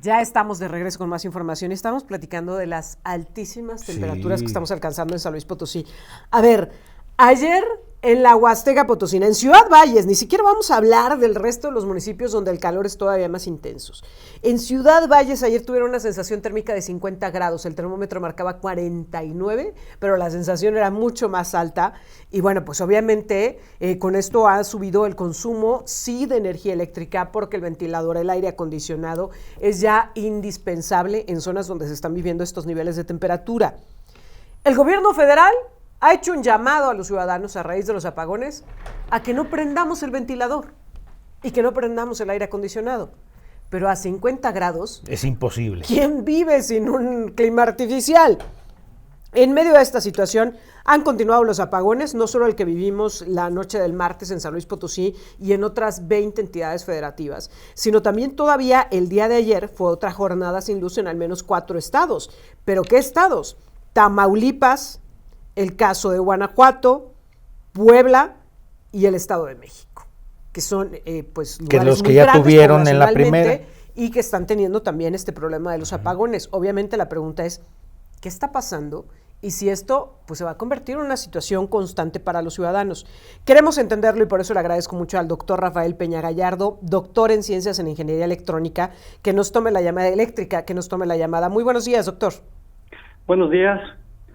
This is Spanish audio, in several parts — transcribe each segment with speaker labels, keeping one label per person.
Speaker 1: Ya estamos de regreso con más información y estamos platicando de las altísimas temperaturas que estamos alcanzando en San Luis Potosí. A ver, ayer en la Huasteca Potosina, en Ciudad Valles, ni siquiera vamos a hablar del resto de los municipios donde el calor es todavía más intenso. En Ciudad Valles ayer tuvieron una sensación térmica de 50 grados, el termómetro marcaba 49, pero la sensación era mucho más alta y bueno, pues obviamente con esto ha subido el consumo, sí, de energía eléctrica porque el ventilador, el aire acondicionado es ya indispensable en zonas donde se están viviendo estos niveles de temperatura. El gobierno federal ha hecho un llamado a los ciudadanos a raíz de los apagones a que no prendamos el ventilador y que no prendamos el aire acondicionado. Pero a 50 grados...
Speaker 2: es imposible.
Speaker 1: ¿Quién vive sin un clima artificial? En medio de esta situación han continuado los apagones, no solo el que vivimos la noche del martes en San Luis Potosí y en otras 20 entidades federativas, sino también todavía el día de ayer fue otra jornada sin luz en al menos 4 estados. ¿Pero qué estados? Tamaulipas, el caso de Guanajuato, Puebla y el Estado de México, que son pues lugares
Speaker 2: que los que
Speaker 1: muy
Speaker 2: ya
Speaker 1: grandes
Speaker 2: tuvieron en la primera
Speaker 1: y que están teniendo también este problema de los apagones. Obviamente la pregunta es, ¿qué está pasando? Y si esto pues se va a convertir en una situación constante para los ciudadanos. Queremos entenderlo y por eso le agradezco mucho al doctor Rafael Peña Gallardo, doctor en Ciencias en Ingeniería Electrónica, que nos tome la llamada eléctrica, que nos tome la llamada. Muy buenos días, doctor.
Speaker 3: Buenos días.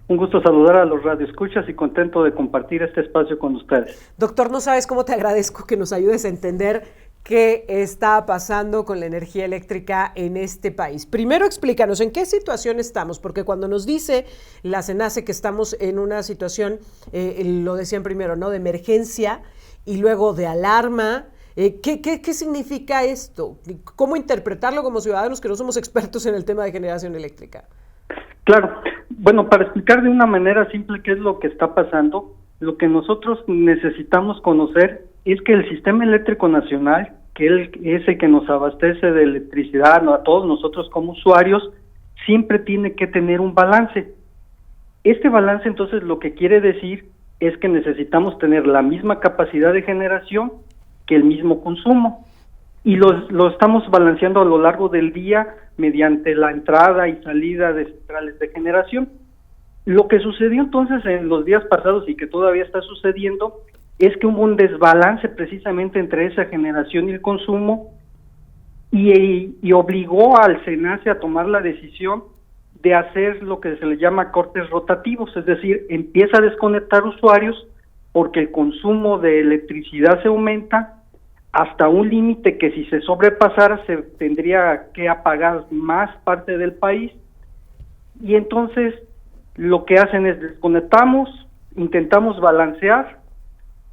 Speaker 3: Un gusto saludar a los radioescuchas y contento de compartir este espacio con ustedes.
Speaker 1: Doctor, no sabes cómo te agradezco que nos ayudes a entender qué está pasando con la energía eléctrica en este país. Primero explícanos en qué situación estamos, porque cuando nos dice la CENACE que estamos en una situación, lo decían primero, ¿no?, de emergencia y luego de alarma. ¿Qué significa esto? ¿Cómo interpretarlo como ciudadanos que no somos expertos en el tema de generación eléctrica?
Speaker 3: Claro, bueno, para explicar de una manera simple qué es lo que está pasando, lo que nosotros necesitamos conocer es que el Sistema Eléctrico Nacional, que es el que nos abastece de electricidad a todos nosotros como usuarios, siempre tiene que tener un balance. Este balance entonces lo que quiere decir es que necesitamos tener la misma capacidad de generación que el mismo consumo. Y lo estamos balanceando a lo largo del día mediante la entrada y salida de centrales de generación. Lo que sucedió entonces en los días pasados y que todavía está sucediendo es que hubo un desbalance precisamente entre esa generación y el consumo y obligó al SENACE a tomar la decisión de hacer lo que se le llama cortes rotativos, es decir, empieza a desconectar usuarios porque el consumo de electricidad se aumenta hasta un límite que si se sobrepasara se tendría que apagar más parte del país, y entonces lo que hacen es desconectamos, intentamos balancear,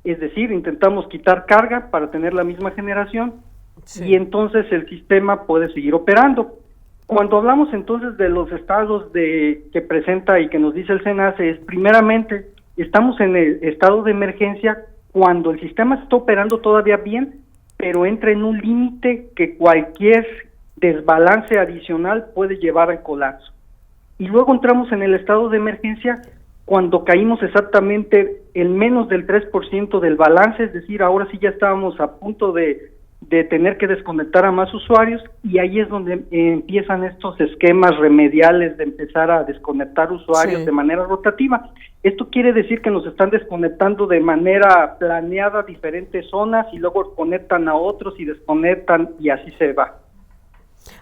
Speaker 3: es decir, intentamos quitar carga para tener la misma generación, sí, y entonces el sistema puede seguir operando. Cuando hablamos entonces de los estados que presenta y que nos dice el SENACE, es primeramente, estamos en el estado de emergencia cuando el sistema está operando todavía bien, pero entra en un límite que cualquier desbalance adicional puede llevar al colapso. Y luego entramos en el estado de emergencia cuando caímos exactamente en menos del 3% del balance, es decir, ahora sí ya estábamos a punto de tener que desconectar a más usuarios, y ahí es donde empiezan estos esquemas remediales de empezar a desconectar usuarios, sí, de manera rotativa. Esto quiere decir que nos están desconectando de manera planeada a diferentes zonas y luego conectan a otros y desconectan y así se va.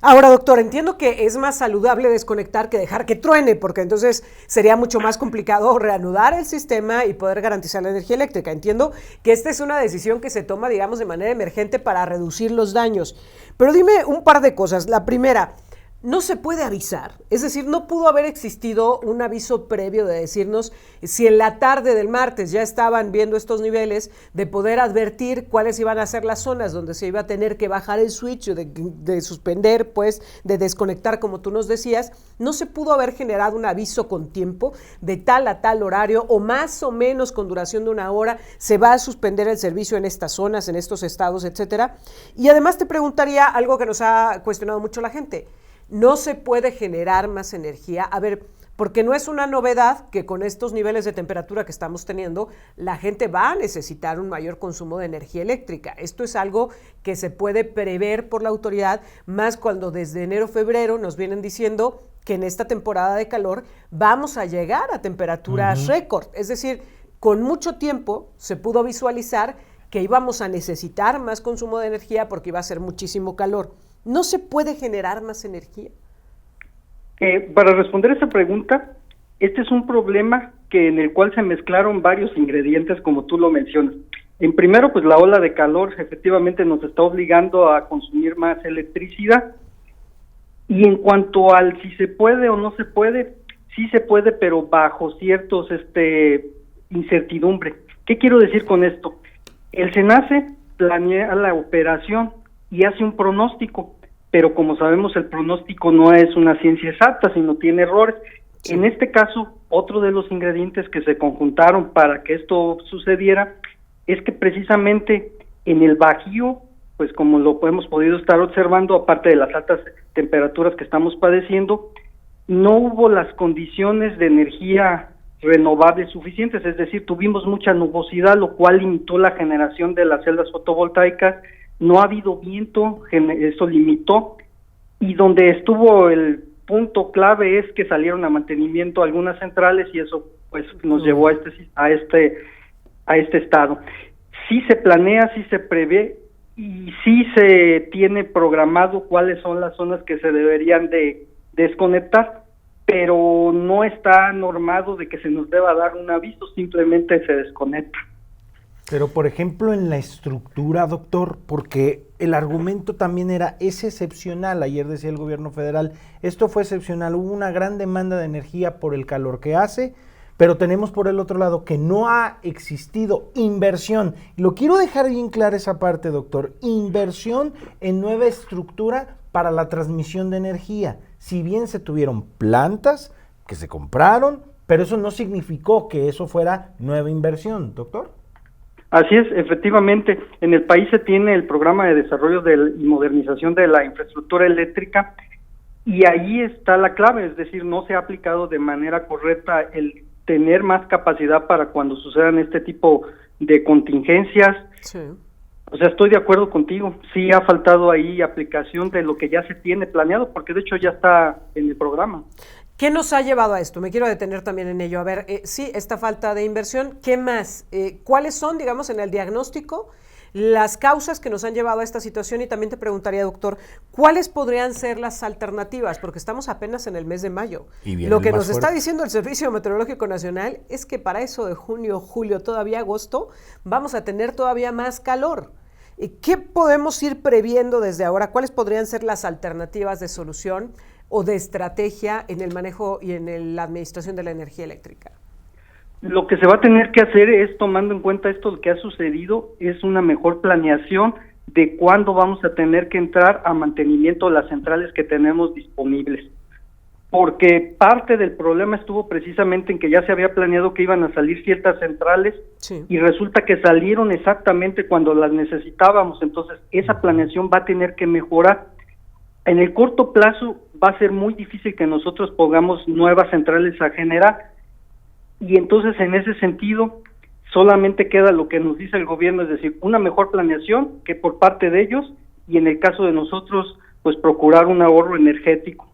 Speaker 1: Ahora, doctor, entiendo que es más saludable desconectar que dejar que truene, porque entonces sería mucho más complicado reanudar el sistema y poder garantizar la energía eléctrica. Entiendo que esta es una decisión que se toma, digamos, de manera emergente para reducir los daños. Pero dime un par de cosas. La primera, ¿no se puede avisar? Es decir, ¿no pudo haber existido un aviso previo de decirnos si en la tarde del martes ya estaban viendo estos niveles, de poder advertir cuáles iban a ser las zonas donde se iba a tener que bajar el switch, de suspender, pues, de desconectar, como tú nos decías? ¿No se pudo haber generado un aviso con tiempo de tal a tal horario o más o menos con duración de 1 hora se va a suspender el servicio en estas zonas, en estos estados, etcétera? Y además te preguntaría algo que nos ha cuestionado mucho la gente. ¿No se puede generar más energía? A ver, porque no es una novedad que con estos niveles de temperatura que estamos teniendo, la gente va a necesitar un mayor consumo de energía eléctrica. Esto es algo que se puede prever por la autoridad, más cuando desde enero, febrero nos vienen diciendo que en esta temporada de calor vamos a llegar a temperaturas récord. Es decir, con mucho tiempo se pudo visualizar que íbamos a necesitar más consumo de energía porque iba a ser muchísimo calor. ¿No se puede generar más energía?
Speaker 3: Para responder esa pregunta, este es un problema en el cual se mezclaron varios ingredientes, como tú lo mencionas. En primero, pues la ola de calor efectivamente nos está obligando a consumir más electricidad. Y en cuanto al si se puede o no se puede, sí se puede, pero bajo ciertos incertidumbre. ¿Qué quiero decir con esto? El SENACE planea la operación y hace un pronóstico, pero como sabemos el pronóstico no es una ciencia exacta, sino tiene errores. Sí. En este caso, otro de los ingredientes que se conjuntaron para que esto sucediera es que precisamente en el Bajío, pues como lo hemos podido estar observando, aparte de las altas temperaturas que estamos padeciendo, no hubo las condiciones de energía renovables suficientes, es decir, tuvimos mucha nubosidad, lo cual limitó la generación de las celdas fotovoltaicas, no ha habido viento, eso limitó, y donde estuvo el punto clave es que salieron a mantenimiento algunas centrales y eso pues nos llevó a este estado. Sí se planea, sí se prevé y sí se tiene programado cuáles son las zonas que se deberían de desconectar, pero no está normado de que se nos deba dar un aviso, simplemente se desconecta.
Speaker 2: Pero, por ejemplo, en la estructura, doctor, porque el argumento también era, es excepcional, ayer decía el gobierno federal, esto fue excepcional, hubo una gran demanda de energía por el calor que hace, pero tenemos por el otro lado que no ha existido inversión. Lo quiero dejar bien clara esa parte, doctor, inversión en nueva estructura para la transmisión de energía. Si bien se tuvieron plantas que se compraron, pero eso no significó que eso fuera nueva inversión, doctor.
Speaker 3: Así es, efectivamente, en el país se tiene el programa de desarrollo y modernización de la infraestructura eléctrica y ahí está la clave, es decir, no se ha aplicado de manera correcta el tener más capacidad para cuando sucedan este tipo de contingencias. Sí. O sea, estoy de acuerdo contigo, sí ha faltado ahí aplicación de lo que ya se tiene planeado, porque de hecho ya está en el programa.
Speaker 1: ¿Qué nos ha llevado a esto? Me quiero detener también en ello. A ver, sí, esta falta de inversión, ¿qué más? ¿Cuáles son, digamos, en el diagnóstico, las causas que nos han llevado a esta situación? Y también te preguntaría, doctor, ¿cuáles podrían ser las alternativas? Porque estamos apenas en el mes de mayo. Lo que nos está diciendo el Servicio Meteorológico Nacional es que para eso de junio, julio, todavía agosto, vamos a tener todavía más calor. ¿Qué podemos ir previendo desde ahora? ¿Cuáles podrían ser las alternativas de solución o de estrategia en el manejo y en la administración de la energía eléctrica?
Speaker 3: Lo que se va a tener que hacer es, tomando en cuenta esto que ha sucedido, es una mejor planeación de cuándo vamos a tener que entrar a mantenimiento de las centrales que tenemos disponibles. Porque parte del problema estuvo precisamente en que ya se había planeado que iban a salir ciertas centrales, sí, y resulta que salieron exactamente cuando las necesitábamos, entonces esa planeación va a tener que mejorar. En el corto plazo va a ser muy difícil que nosotros pongamos nuevas centrales a generar y entonces en ese sentido solamente queda lo que nos dice el gobierno, es decir, una mejor planeación que por parte de ellos y en el caso de nosotros pues procurar un ahorro energético.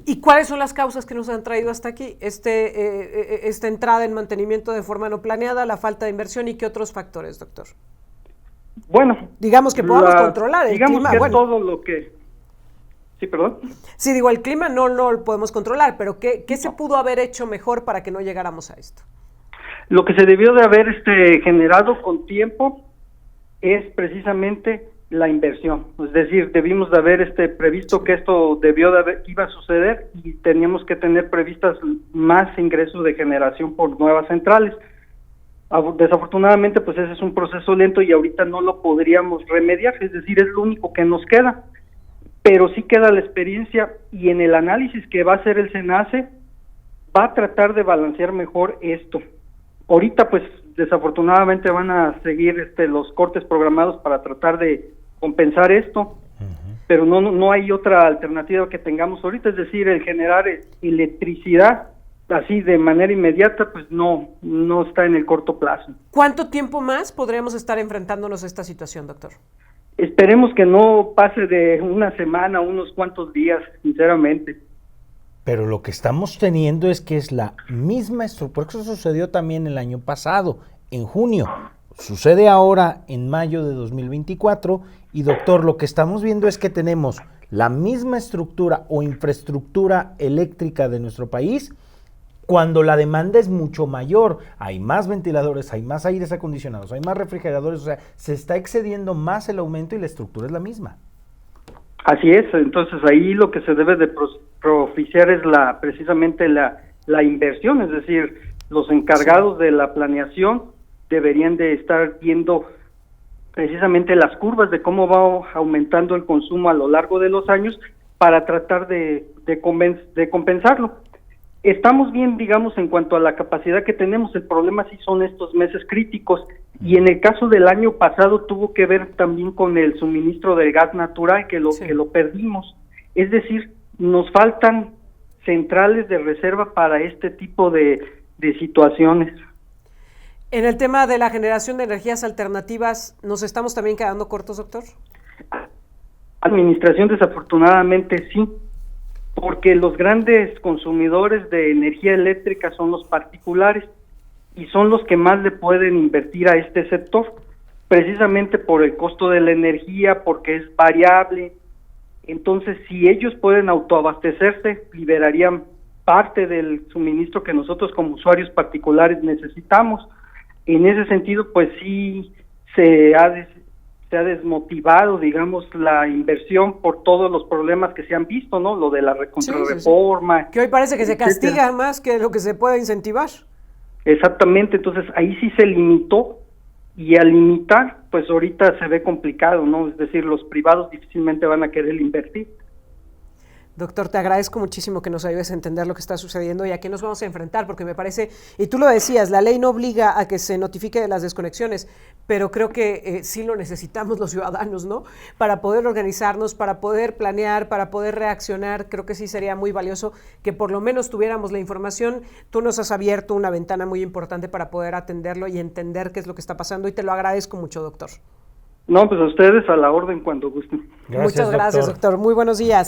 Speaker 1: ¿Y cuáles son las causas que nos han traído hasta aquí? Esta entrada en mantenimiento de forma no planeada, la falta de inversión y qué otros factores, doctor.
Speaker 3: Bueno,
Speaker 1: digamos que podamos controlar el
Speaker 3: digamos
Speaker 1: clima.
Speaker 3: Que bueno, todo lo que... Sí, perdón.
Speaker 1: Sí, digo, el clima no lo podemos controlar, pero ¿qué se pudo haber hecho mejor para que no llegáramos a esto?
Speaker 3: Lo que se debió de haber generado con tiempo es precisamente la inversión. Es decir, debimos de haber previsto que esto iba a suceder y teníamos que tener previstas más ingresos de generación por nuevas centrales. Desafortunadamente, pues ese es un proceso lento y ahorita no lo podríamos remediar, es decir, es lo único que nos queda. Pero sí queda la experiencia y en el análisis que va a hacer el SENACE va a tratar de balancear mejor esto. Ahorita, pues, desafortunadamente van a seguir los cortes programados para tratar de compensar esto, pero no hay otra alternativa que tengamos ahorita, es decir, el generar electricidad así de manera inmediata, pues no está en el corto plazo.
Speaker 1: ¿Cuánto tiempo más podríamos estar enfrentándonos a esta situación, doctor?
Speaker 3: Esperemos que no pase de una semana, unos cuantos días, sinceramente.
Speaker 2: Pero lo que estamos teniendo es que es la misma estructura, porque eso sucedió también el año pasado, en junio. Sucede ahora en mayo de 2024 y doctor, lo que estamos viendo es que tenemos la misma estructura o infraestructura eléctrica de nuestro país cuando la demanda es mucho mayor. Hay más ventiladores, hay más aires acondicionados, hay más refrigeradores, o sea, se está excediendo más el aumento y la estructura es la misma.
Speaker 3: Así es, entonces ahí lo que se debe de propiciar es precisamente la inversión, es decir, los encargados de la planeación deberían de estar viendo precisamente las curvas de cómo va aumentando el consumo a lo largo de los años para tratar de compensarlo. Estamos bien, digamos, en cuanto a la capacidad que tenemos, el problema sí son estos meses críticos, y en el caso del año pasado tuvo que ver también con el suministro del gas natural, que lo perdimos. Es decir, nos faltan centrales de reserva para este tipo de situaciones.
Speaker 1: En el tema de la generación de energías alternativas, ¿nos estamos también quedando cortos, doctor?
Speaker 3: Administración, desafortunadamente sí, porque los grandes consumidores de energía eléctrica son los particulares y son los que más le pueden invertir a este sector, precisamente por el costo de la energía, porque es variable. Entonces, si ellos pueden autoabastecerse, liberarían parte del suministro que nosotros como usuarios particulares necesitamos. En ese sentido, pues sí se ha desmotivado, digamos, la inversión por todos los problemas que se han visto, ¿no? Lo de la contrarreforma.
Speaker 1: Sí. Que hoy parece que se castiga más que lo que se puede incentivar.
Speaker 3: Exactamente, entonces ahí sí se limitó, y al limitar, pues ahorita se ve complicado, ¿no? Es decir, los privados difícilmente van a querer invertir.
Speaker 1: Doctor, te agradezco muchísimo que nos ayudes a entender lo que está sucediendo y a qué nos vamos a enfrentar, porque me parece, y tú lo decías, la ley no obliga a que se notifique de las desconexiones, pero creo que sí lo necesitamos los ciudadanos, ¿no? Para poder organizarnos, para poder planear, para poder reaccionar. Creo que sí sería muy valioso que por lo menos tuviéramos la información. Tú nos has abierto una ventana muy importante para poder atenderlo y entender qué es lo que está pasando, y te lo agradezco mucho, doctor.
Speaker 3: No, pues a ustedes a la orden cuando gusten.
Speaker 1: Muchas gracias, doctor. Muy buenos días.